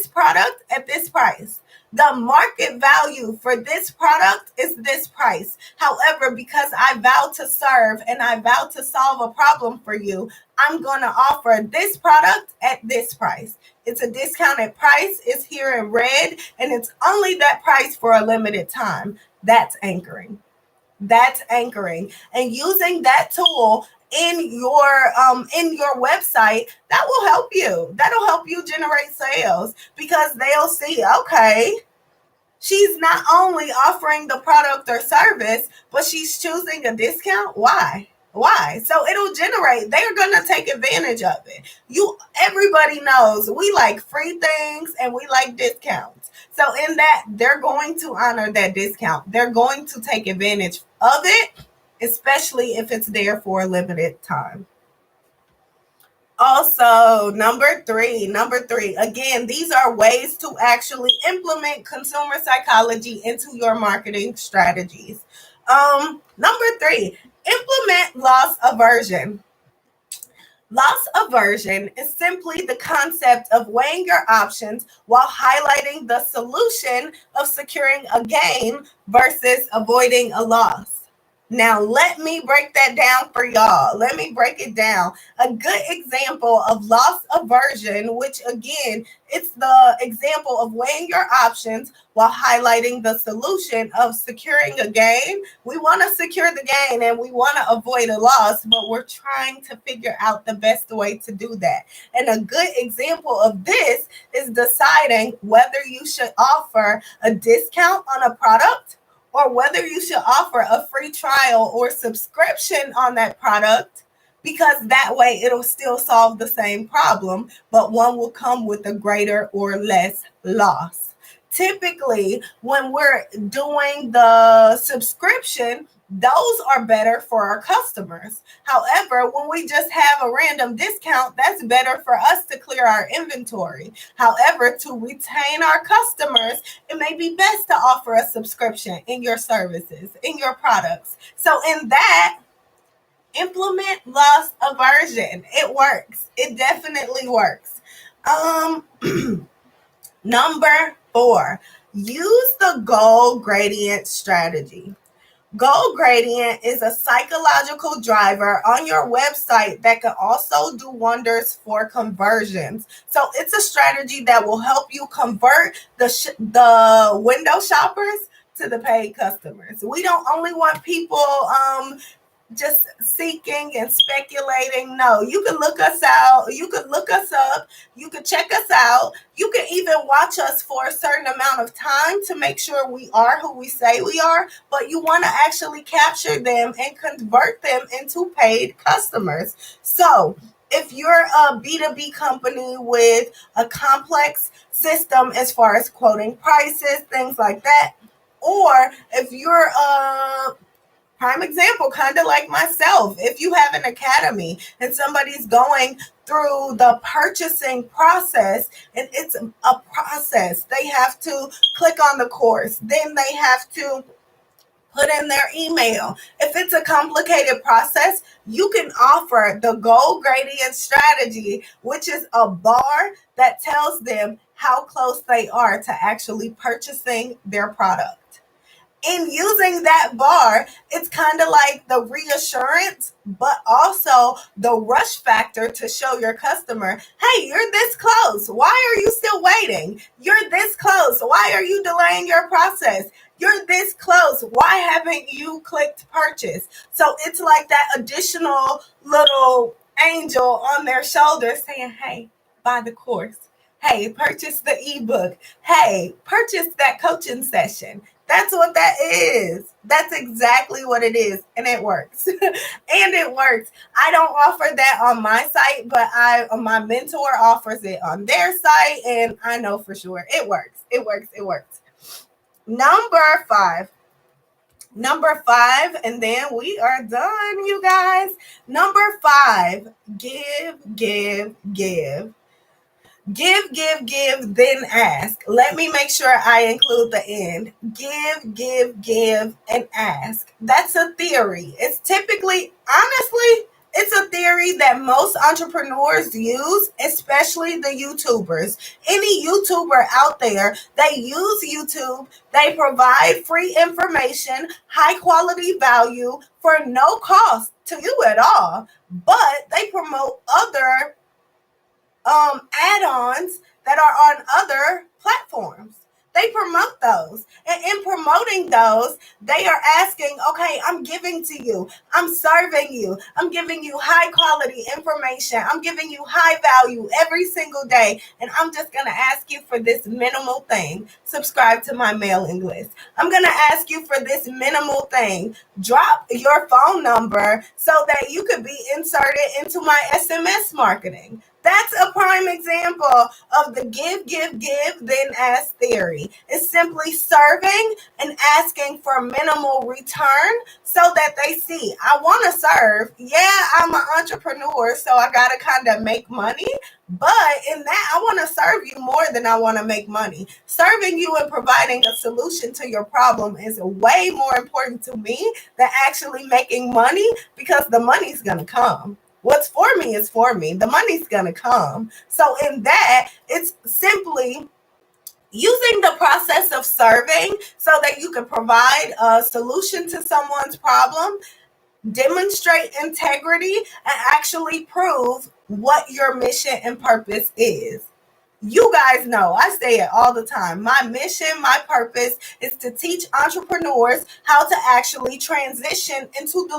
product at this price. The market value for this product is this price. However, because I vow to serve and I vow to solve a problem for you, I'm going to offer this product at this price. It's a discounted price. It's here in red, and it's only that price for a limited time. That's anchoring. That's anchoring. And using that tool in your website, that will help you. That'll help you generate sales because they'll see, okay, she's not only offering the product or service, but she's choosing a discount. Why? So it'll generate, they're gonna take advantage of it. Everybody knows we like free things and we like discounts. So in that, they're going to honor that discount. They're going to take advantage of it, especially if it's there for a limited time. Also, number three, again, these are ways to actually implement consumer psychology into your marketing strategies. Number three, implement loss aversion. Loss aversion is simply the concept of weighing your options while highlighting the solution of securing a gain versus avoiding a loss. Now, let me break that down for y'all. Let me break it down. A good example of loss aversion, which again, it's the example of weighing your options while highlighting the solution of securing a gain. We want to secure the gain and we want to avoid a loss, but we're trying to figure out the best way to do that. And a good example of this is deciding whether you should offer a discount on a product or whether you should offer a free trial or subscription on that product, because that way it'll still solve the same problem, but one will come with a greater or less loss. Typically, when we're doing the subscription, those are better for our customers. However, when we just have a random discount, that's better for us to clear our inventory. However, to retain our customers, it may be best to offer a subscription in your services, in your products. So in that, implement loss aversion. It works. It definitely works. Number 4, use the goal gradient strategy. Goal gradient is a psychological driver on your website that can also do wonders for conversions. So it's a strategy that will help you convert the window shoppers to the paid customers. We don't only want people just seeking and speculating. No, you can look us out. You can look us up. You can check us out. You can even watch us for a certain amount of time to make sure we are who we say we are. But you want to actually capture them and convert them into paid customers. So if you're a B2B company with a complex system as far as quoting prices, things like that, or if you're a prime example, kind of like myself. If you have an academy and somebody's going through the purchasing process, and it's a process, they have to click on the course, then they have to put in their email. If it's a complicated process, you can offer the goal gradient strategy, which is a bar that tells them how close they are to actually purchasing their product. In using that bar, it's kind of like the reassurance, but also the rush factor to show your customer, hey, you're this close. Why are you still waiting? You're this close. Why are you delaying your process? You're this close. Why haven't you clicked purchase? So it's like that additional little angel on their shoulder saying, hey, buy the course. Hey, purchase the ebook. Hey, purchase that coaching session. That's what that is. That's exactly what it is. And it works. And it works. I don't offer that on my site, but my mentor offers it on their site. And I know for sure it works. It works. It works. Number five, and then we are done, you guys. Number 5, give, give, give. Give, then ask. Let me make sure I include the end. Give, and ask. That's a theory. It's typically, honestly, it's a theory that most entrepreneurs use, especially the YouTubers. Any YouTuber out there, they use YouTube. They provide free information, high quality value for no cost to you at all. But they promote other add-ons that are on other platforms. They promote those. And in promoting those, they are asking, okay, I'm giving to you. I'm serving you. I'm giving you high quality information. I'm giving you high value every single day. And I'm just going to ask you for this minimal thing. Subscribe to my mailing list. I'm going to ask you for this minimal thing. Drop your phone number so that you could be inserted into my SMS marketing. That's a prime example of the give, then ask theory. It's simply serving and asking for minimal return so that they see, I want to serve. Yeah, I'm an entrepreneur, so I got to kind of make money. But in that, I want to serve you more than I want to make money. Serving you and providing a solution to your problem is way more important to me than actually making money, because the money's going to come. What's for me is for me. The money's going to come. So in that, it's simply using the process of serving so that you can provide a solution to someone's problem, demonstrate integrity, and actually prove what your mission and purpose is. You guys know, I say it all the time. My mission, my purpose is to teach entrepreneurs how to actually transition into the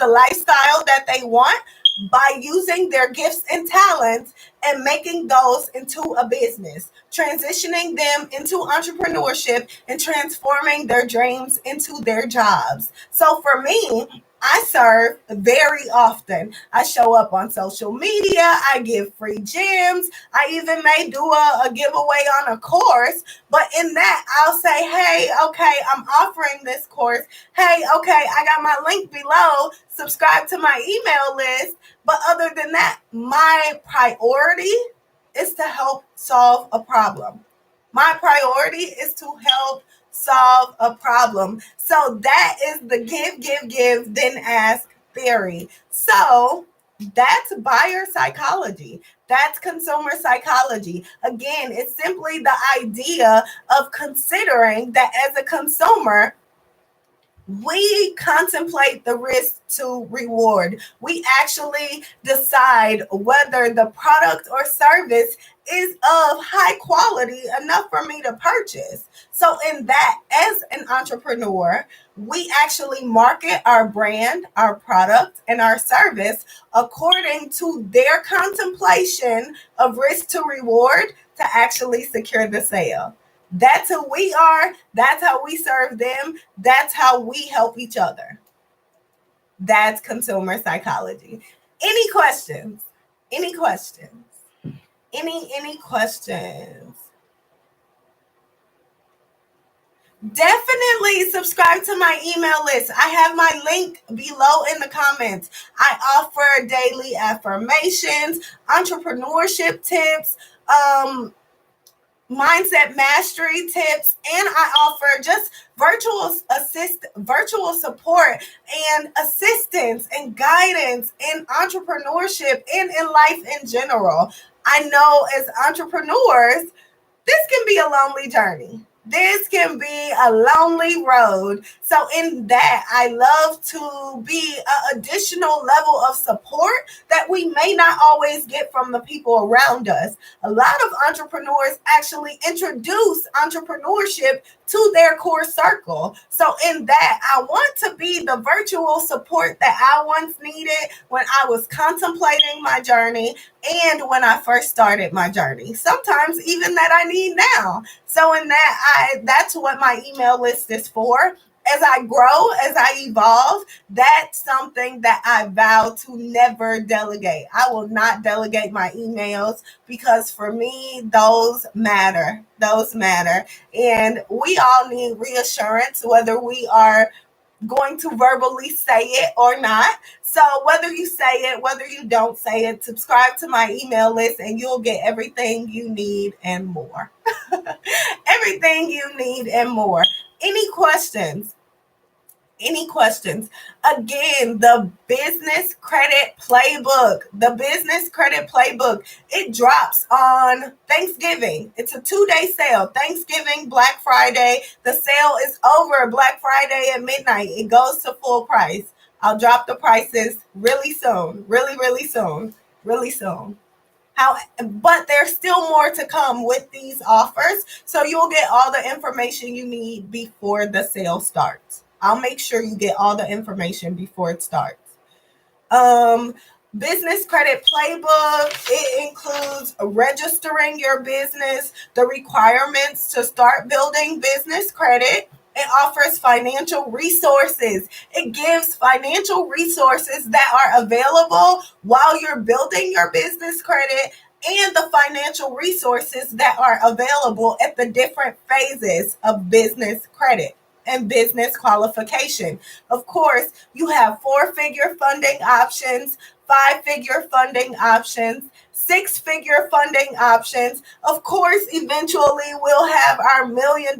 lifestyle that they want by using their gifts and talents and making those into a business, transitioning them into entrepreneurship and transforming their dreams into their jobs. So for me, I serve very often. I show up on social media. I give free gems. I even may do a giveaway on a course. But in that, I'll say, hey, okay, I'm offering this course. Hey, okay, I got my link below. Subscribe to my email list. But other than that, my priority is to help solve a problem. My priority is to help solve a problem. So that is the give, then ask theory. So that's buyer psychology. That's consumer psychology. Again, it's simply the idea of considering that as a consumer, we contemplate the risk to reward. We actually decide whether the product or service is of high quality enough for me to purchase. So, in that, as an entrepreneur, we actually market our brand, our product, and our service according to their contemplation of risk to reward to actually secure the sale. That's who we are. That's how we serve them. That's how we help each other. That's consumer psychology. Any questions? Any questions? Any questions? Definitely subscribe to my email list. I have my link below in the comments. I offer daily affirmations, entrepreneurship tips, mindset mastery tips, and I offer just virtual support and assistance and guidance in entrepreneurship and in life in general. I know as entrepreneurs, this can be a lonely journey. This can be a lonely road. So in that, I love to be an additional level of support that we may not always get from the people around us. A lot of entrepreneurs actually introduce entrepreneurship to their core circle. So in that, I want to be the virtual support that I once needed when I was contemplating my journey and when I first started my journey. Sometimes even that I need now. So in that, that's what my email list is for. As I grow, as I evolve, that's something that I vow to never delegate. I will not delegate my emails because for me, those matter. Those matter. And we all need reassurance, whether we are going to verbally say it or not. So whether you say it, whether you don't say it, subscribe to my email list and you'll get everything you need and more. Everything you need and more. Any questions? Any questions? Again, the business credit playbook. The business credit playbook. It drops on Thanksgiving. It's a 2-day sale. Thanksgiving, Black Friday. The sale is over Black Friday at midnight. It goes to full price. I'll drop the prices really soon. Really, really soon. Really soon. But there's still more to come with these offers. So you'll get all the information you need before the sale starts. I'll make sure you get all the information before it starts. Business credit playbook. It includes registering your business, the requirements to start building business credit. It offers financial resources. It gives financial resources that are available while you're building your business credit and the financial resources that are available at the different phases of business credit and business qualification. Of course, you have 4-figure funding options, 5-figure funding options, 6-figure funding options. Of course, eventually we'll have our $1 million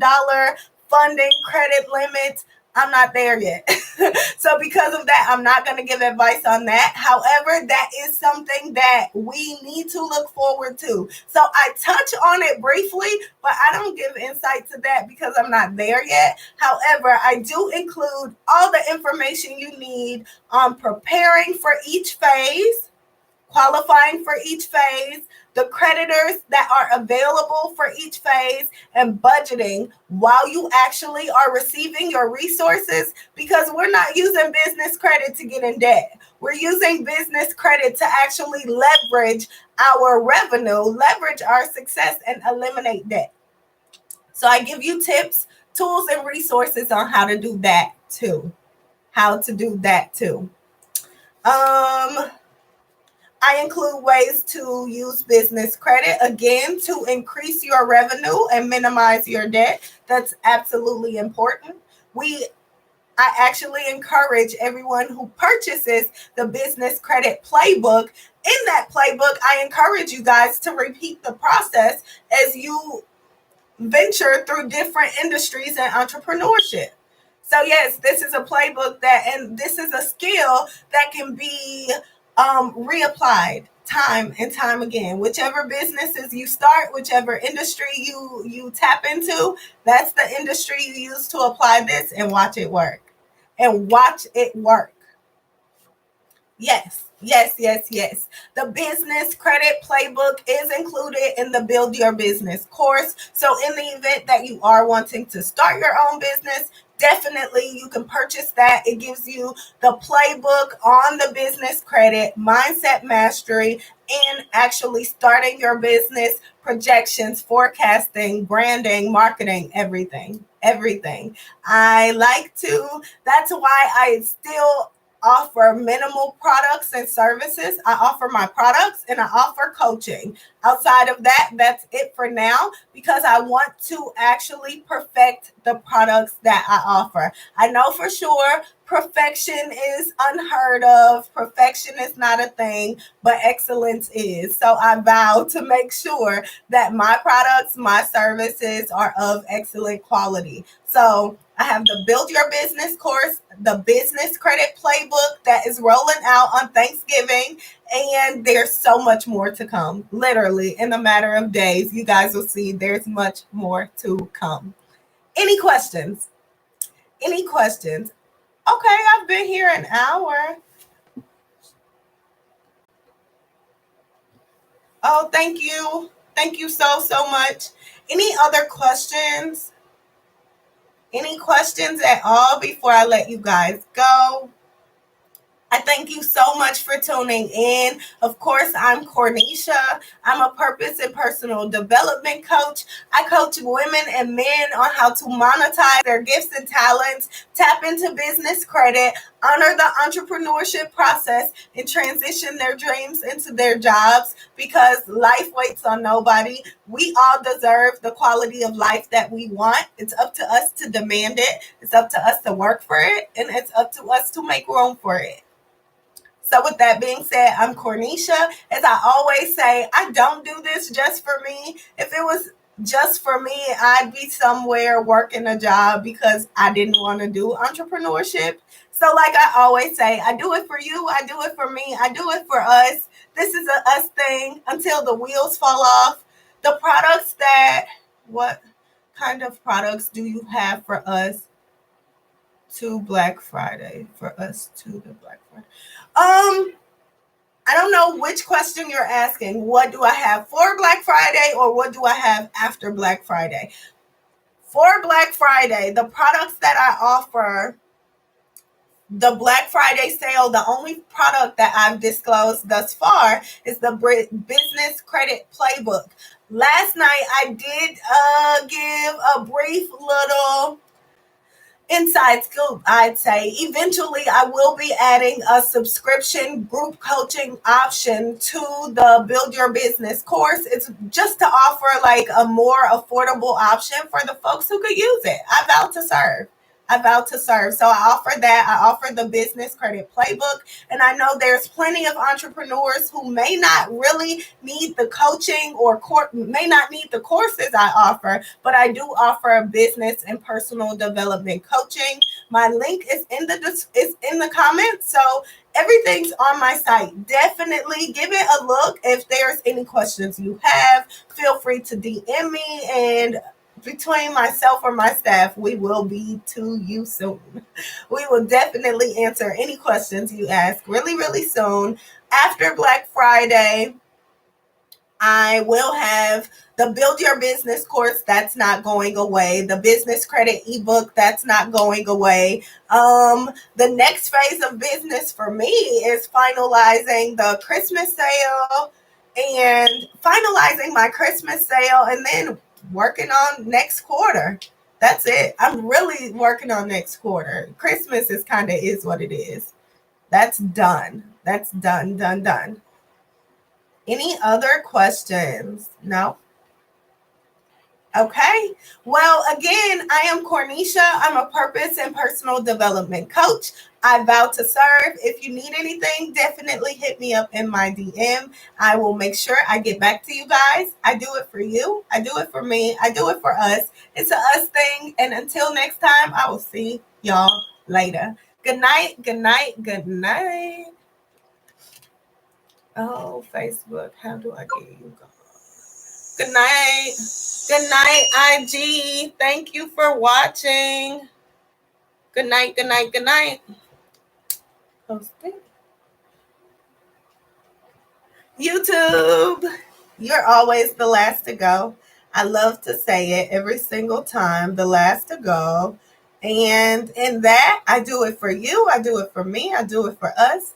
funding credit limits. I'm not there yet. So because of that, I'm not going to give advice on that. However, that is something that we need to look forward to. So I touch on it briefly, but I don't give insight to that because I'm not there yet. However, I do include all the information you need on preparing for each phase, qualifying for each phase, the creditors that are available for each phase, and budgeting while you actually are receiving your resources, because we're not using business credit to get in debt. We're using business credit to actually leverage our revenue, leverage our success, and eliminate debt. So I give you tips, tools, and resources on how to do that too. How to do that too. I include ways to use business credit, again, to increase your revenue and minimize your debt. That's absolutely important. I actually encourage everyone who purchases the business credit playbook. In that playbook, I encourage you guys to repeat the process as you venture through different industries and entrepreneurship. So yes, this is a playbook and this is a skill that can be reapplied time and time again. Whichever businesses you start, whichever industry you tap into, that's the industry you use to apply this and watch it work. and watch it work. Yes, yes, yes, yes. The business credit playbook is included in the Build Your Business course. So, in the event that you are wanting to start your own business, definitely you can purchase that. It gives you the playbook on the business credit, mindset mastery, and actually starting your business, projections, forecasting, branding, marketing, everything. Everything. That's why I still offer minimal products and services. I offer my products and I offer coaching. Outside of that, that's it for now because I want to actually perfect the products that I offer. I know for sure perfection is unheard of. Perfection is not a thing, but excellence is. So I vow to make sure that my products, my services are of excellent quality. So I have the Build Your Business course, the Business Credit Playbook that is rolling out on Thanksgiving, and there's so much more to come. Literally, in a matter of days, you guys will see there's much more to come. Any questions? Any questions? Okay, I've been here an hour. Oh, thank you. Thank you so much. Any other questions? Any questions at all before I let you guys go? I thank you so much for tuning in. Of course, I'm Cornisha. I'm a purpose and personal development coach. I coach women and men on how to monetize their gifts and talents, tap into business credit, honor the entrepreneurship process, and transition their dreams into their jobs because life waits on nobody. We all deserve the quality of life that we want. It's up to us to demand it. It's up to us to work for it. And it's up to us to make room for it. So, with that being said, I'm Cornisha. As I always say, I don't do this just for me. If it was just for me, I'd be somewhere working a job because I didn't want to do entrepreneurship. So, like I always say, I do it for you, I do it for me, I do it for us. This is a us thing until the wheels fall off. The products what kind of products do you have for us to Black Friday? For us to the Black Friday. I don't know which question you're asking. What do I have for Black Friday or what do I have after Black Friday? For Black Friday, the products that I offer, the Black Friday sale, the only product that I've disclosed thus far is the Business Credit Playbook. Last night, I did give a brief little inside scoop, I'd say. Eventually, I will be adding a subscription group coaching option to the Build Your Business course. It's just to offer like a more affordable option for the folks who could use it. I vow to serve. I vow to serve. So I offer that. I offer the Business Credit Playbook. And I know there's plenty of entrepreneurs who may not really need the coaching or may not need the courses I offer, but I do offer a business and personal development coaching. My link is in the comments. So everything's on my site. Definitely give it a look. If there's any questions you have, feel free to DM me, and between myself or my staff, we will be to you soon. We will definitely answer any questions you ask really, really soon. After Black Friday, I will have the Build Your Business course that's not going away. The business credit ebook that's not going away. The next phase of business for me is finalizing the Christmas sale and finalizing my Christmas sale and then working on next quarter. That's it. I'm really working on next quarter. Christmas is what it is. That's done. That's done. Any other questions? No? Okay. Well, again, I am Cornisha. I'm a purpose and personal development coach. I vow to serve. If you need anything, definitely hit me up in my DM. I will make sure I get back to you guys. I do it for you. I do it for me. I do it for us. It's a us thing. And until next time, I will see y'all later. Good night. Good night. Good night. Oh, Facebook. How do I get you going? Good night. Good night, IG. Thank you for watching. Good night, good night, good night. Posting. YouTube, you're always the last to go. I love to say it every single time, the last to go. And in that, I do it for you. I do it for me. I do it for us.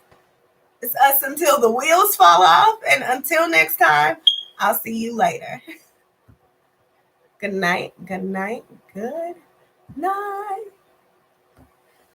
It's us until the wheels fall off. And until next time, I'll see you later. Good night. Good night. Good night.